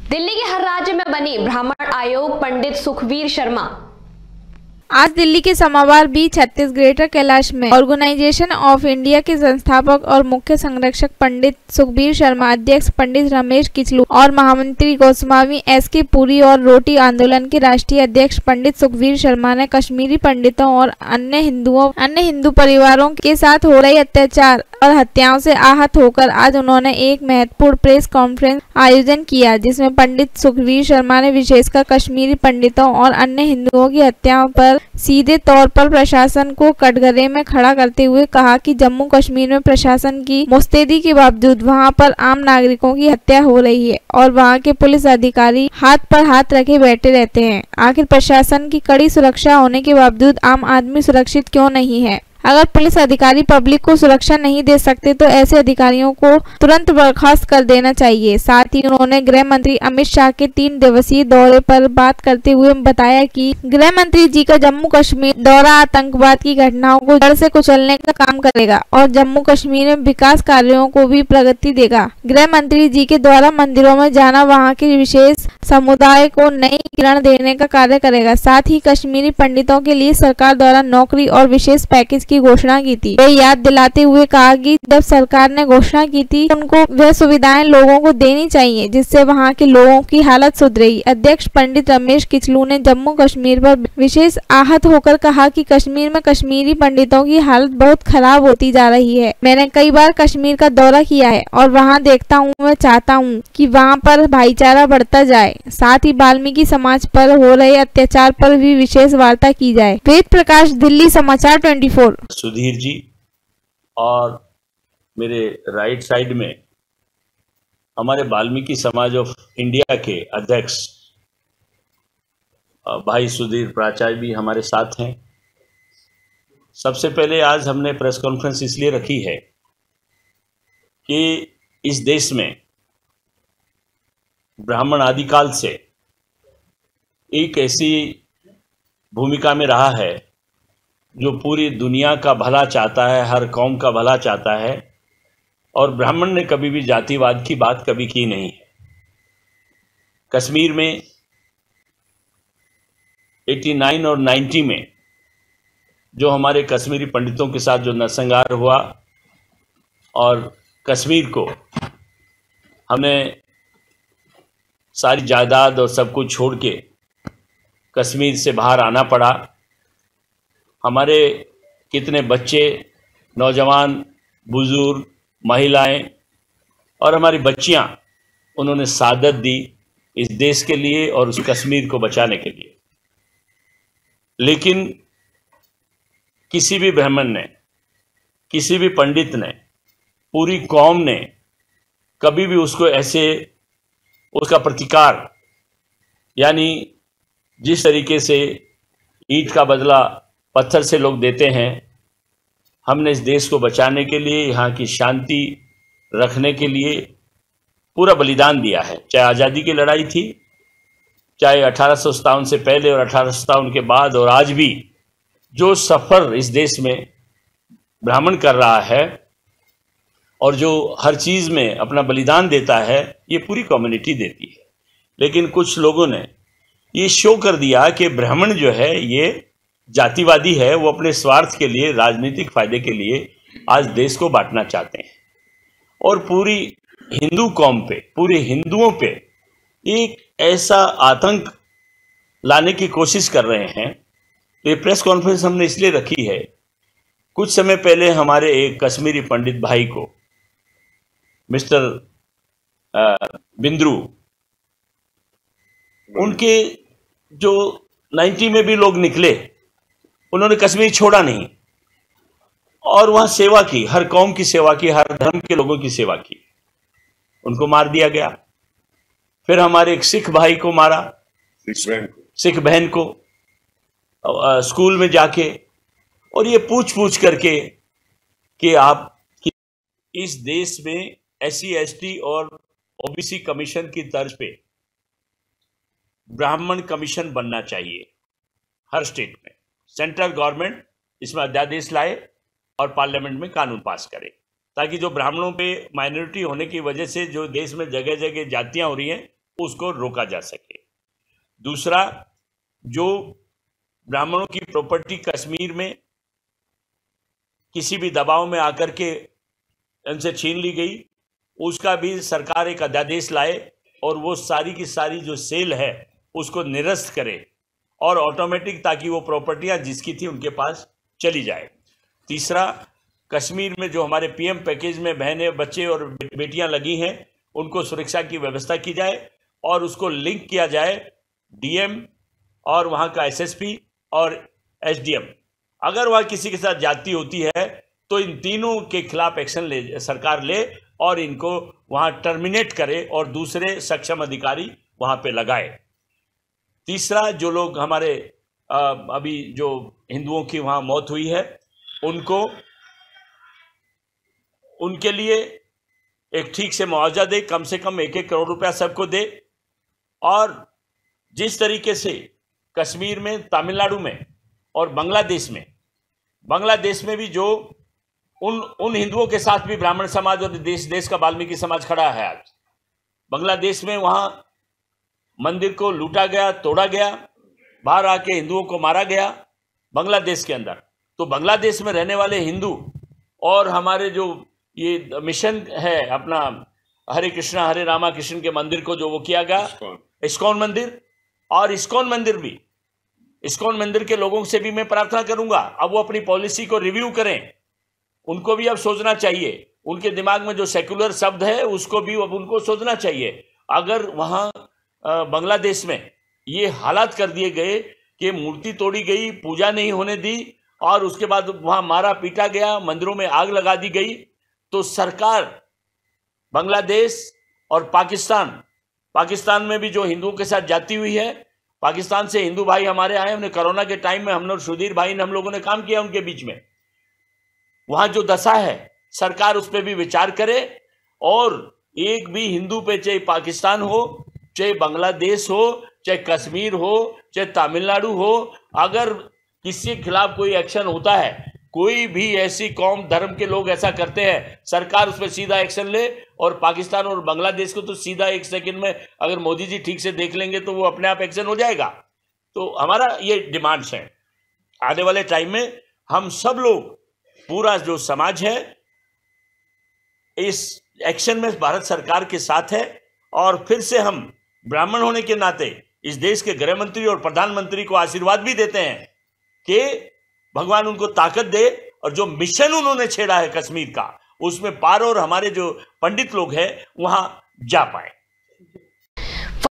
दिल्ली के हर राज्य में बनी ब्राह्मण आयोग पंडित सुखवीर शर्मा। आज दिल्ली के समावार बी छत्तीस ग्रेटर कैलाश में ऑर्गेनाइजेशन ऑफ इंडिया के संस्थापक और मुख्य संरक्षक पंडित सुखबीर शर्मा, अध्यक्ष पंडित रमेश किचलू और महामंत्री गोस्वामी एस.के. पुरी और रोटी आंदोलन के राष्ट्रीय अध्यक्ष पंडित सुखबीर शर्मा ने कश्मीरी पंडितों और अन्य हिंदू परिवारों के साथ हो रही अत्याचार और हत्याओं से आहत होकर आज उन्होंने एक महत्वपूर्ण प्रेस कॉन्फ्रेंस आयोजन किया, जिसमें पंडित सुखबीर शर्मा ने विशेषकर कश्मीरी पंडितों और अन्य हिंदुओं की हत्याओं पर सीधे तौर पर प्रशासन को कटघरे में खड़ा करते हुए कहा कि जम्मू कश्मीर में प्रशासन की मुस्तैदी के बावजूद वहां पर आम नागरिकों की हत्या हो रही है और वहां के पुलिस अधिकारी हाथ पर हाथ रखे बैठे रहते हैं। आखिर प्रशासन की कड़ी सुरक्षा होने के बावजूद आम आदमी सुरक्षित क्यों नहीं है? अगर पुलिस अधिकारी पब्लिक को सुरक्षा नहीं दे सकते तो ऐसे अधिकारियों को तुरंत बर्खास्त कर देना चाहिए। साथ ही उन्होंने गृह मंत्री अमित शाह के 3 दिवसीय दौरे पर बात करते हुए बताया कि गृह मंत्री जी का जम्मू कश्मीर दौरा आतंकवाद की घटनाओं को जड़ से कुचलने का काम करेगा और जम्मू कश्मीर में विकास कार्यों को भी प्रगति देगा। गृह मंत्री जी के द्वारा मंदिरों में जाना वहाँ के विशेष समुदाय को नई किरण देने का कार्य करेगा। साथ ही कश्मीरी पंडितों के लिए सरकार द्वारा नौकरी और विशेष पैकेज की घोषणा की थी। वे याद दिलाते हुए कहा कि जब सरकार ने घोषणा की थी उनको वह सुविधाएं लोगों को देनी चाहिए जिससे वहां के लोगों की हालत सुधरेगी। अध्यक्ष पंडित रमेश किचलू ने जम्मू कश्मीर पर विशेष आहत होकर कहा कि कश्मीर में कश्मीरी पंडितों की हालत बहुत खराब होती जा रही है। मैंने कई बार कश्मीर का दौरा किया है और वहाँ देखता हूँ, मैं चाहता हूँ कि वहाँ पर भाईचारा बढ़ता जाए। साथ ही वाल्मीकि समाज पर हो रहे अत्याचार पर भी विशेष वार्ता की जाए। वेद प्रकाश, दिल्ली समाचार 24। सुधीर जी और मेरे राइट साइड में हमारे वाल्मीकि समाज ऑफ इंडिया के अध्यक्ष भाई सुधीर प्राचार्य भी हमारे साथ हैं। सबसे पहले आज हमने प्रेस कॉन्फ्रेंस इसलिए रखी है कि इस देश में ब्राह्मण आदिकाल से एक ऐसी भूमिका में रहा है जो पूरी दुनिया का भला चाहता है, हर कौम का भला चाहता है, और ब्राह्मण ने कभी भी जातिवाद की बात कभी की नहीं है। कश्मीर में 89 और 90 में जो हमारे कश्मीरी पंडितों के साथ जो नरसंहार हुआ और कश्मीर को हमने सारी जायदाद और सब कुछ छोड़ के कश्मीर से बाहर आना पड़ा। हमारे कितने बच्चे, नौजवान, बुजुर्ग, महिलाएं और हमारी बच्चियां उन्होंने शहादत दी इस देश के लिए और उस कश्मीर को बचाने के लिए। लेकिन किसी भी ब्राह्मण ने, किसी भी पंडित ने, पूरी कौम ने कभी भी उसको ऐसे उसका प्रतिकार, यानी जिस तरीके से ईंट का बदला पत्थर से लोग देते हैं, हमने इस देश को बचाने के लिए, यहाँ की शांति रखने के लिए पूरा बलिदान दिया है। चाहे आज़ादी की लड़ाई थी, चाहे 1857 से पहले और 1857 के बाद, और आज भी जो सफ़र इस देश में ब्राह्मण कर रहा है और जो हर चीज़ में अपना बलिदान देता है, ये पूरी कम्युनिटी देती है। लेकिन कुछ लोगों ने ये शो कर दिया कि ब्राह्मण जो है ये जातिवादी है, वो अपने स्वार्थ के लिए, राजनीतिक फायदे के लिए आज देश को बांटना चाहते हैं और पूरी हिंदू कौम पे, पूरे हिंदुओं पे एक ऐसा आतंक लाने की कोशिश कर रहे हैं। ये प्रेस कॉन्फ्रेंस हमने इसलिए रखी है, कुछ समय पहले हमारे एक कश्मीरी पंडित भाई को, मिस्टर बिंद्रू, उनके जो 90 में भी लोग निकले, उन्होंने कश्मीर छोड़ा नहीं और वहां सेवा की, हर कौम की सेवा की, हर धर्म के लोगों की सेवा की। उनको मार दिया गया। फिर हमारे एक सिख भाई को मारा, सिख बहन को स्कूल में जाके, और ये पूछ करके कि आप इस देश में SC/ST और OBC कमीशन की तर्ज पे ब्राह्मण कमीशन बनना चाहिए हर स्टेट में। सेंट्रल गवर्नमेंट इसमें अध्यादेश लाए और पार्लियामेंट में कानून पास करे, ताकि जो ब्राह्मणों पे माइनॉरिटी होने की वजह से जो देश में जगह जगह जातियां हो रही हैं, उसको रोका जा सके। दूसरा, जो ब्राह्मणों की प्रॉपर्टी कश्मीर में किसी भी दबाव में आकर के उनसे छीन ली गई, उसका भी सरकार एक अध्यादेश लाए और वो सारी की सारी जो सेल है उसको निरस्त करे और ऑटोमेटिक, ताकि वो प्रॉपर्टियां जिसकी थी उनके पास चली जाए। तीसरा, कश्मीर में जो हमारे पीएम पैकेज में बहनें, बच्चे और बेटियां लगी हैं, उनको सुरक्षा की व्यवस्था की जाए और उसको लिंक किया जाए डीएम और वहाँ का एसएसपी और एसडीएम। अगर वहाँ किसी के साथ ज्यादती होती है तो इन तीनों के खिलाफ एक्शन सरकार ले और इनको वहाँ टर्मिनेट करे और दूसरे सक्षम अधिकारी वहाँ पे लगाए। तीसरा, जो लोग हमारे अभी जो हिंदुओं की वहाँ मौत हुई है, उनके लिए एक ठीक से मुआवजा दे, कम से कम 1-1 करोड़ रुपया सबको दे। और जिस तरीके से कश्मीर में, तमिलनाडु में और बांग्लादेश में भी जो उन हिंदुओं के साथ भी ब्राह्मण समाज और देश का वाल्मीकि समाज खड़ा है। आज बांग्लादेश में वहां मंदिर को लूटा गया, तोड़ा गया, बाहर आके हिंदुओं को मारा गया बांग्लादेश के अंदर। तो बांग्लादेश में रहने वाले हिंदू और हमारे जो ये मिशन है अपना हरे कृष्णा हरे रामा कृष्ण के मंदिर को जो वो किया गया, इस्कॉन मंदिर, और इस्कॉन मंदिर के लोगों से भी मैं प्रार्थना करूंगा अब वो अपनी पॉलिसी को रिव्यू करें। उनको भी अब सोचना चाहिए, उनके दिमाग में जो सेकुलर शब्द है उसको भी अब उनको सोचना चाहिए। अगर वहां बांग्लादेश में ये हालात कर दिए गए कि मूर्ति तोड़ी गई, पूजा नहीं होने दी और उसके बाद वहां मारा पीटा गया, मंदिरों में आग लगा दी गई, तो सरकार बांग्लादेश और पाकिस्तान में भी जो हिंदुओं के साथ जाती हुई है, पाकिस्तान से हिंदू भाई हमारे आए, हमने कोरोना के टाइम में हम लोग, सुधीर भाई ने, हम लोगों ने काम किया उनके बीच में। वहां जो दशा है सरकार उस पर भी विचार करे और एक भी हिंदू पे, चाहे पाकिस्तान हो, चाहे बांग्लादेश हो, चाहे कश्मीर हो, चाहे तमिलनाडु हो, अगर किसी के खिलाफ कोई एक्शन होता है, कोई भी ऐसी कौम धर्म के लोग ऐसा करते हैं, सरकार उस पर सीधा एक्शन ले। और पाकिस्तान और बांग्लादेश को तो सीधा 1 सेकंड में अगर मोदी जी ठीक से देख लेंगे तो वो अपने आप एक्शन हो जाएगा। तो हमारा ये डिमांड्स हैं। आने वाले टाइम में हम सब लोग, पूरा जो समाज है, इस एक्शन में भारत सरकार के साथ है। और फिर से हम ब्राह्मण होने के नाते इस देश के गृह मंत्री और प्रधानमंत्री को आशीर्वाद भी देते हैं कि भगवान उनको ताकत दे और जो मिशन उन्होंने छेड़ा है कश्मीर का, उसमें पारो और हमारे जो पंडित लोग हैं वहां जा पाए।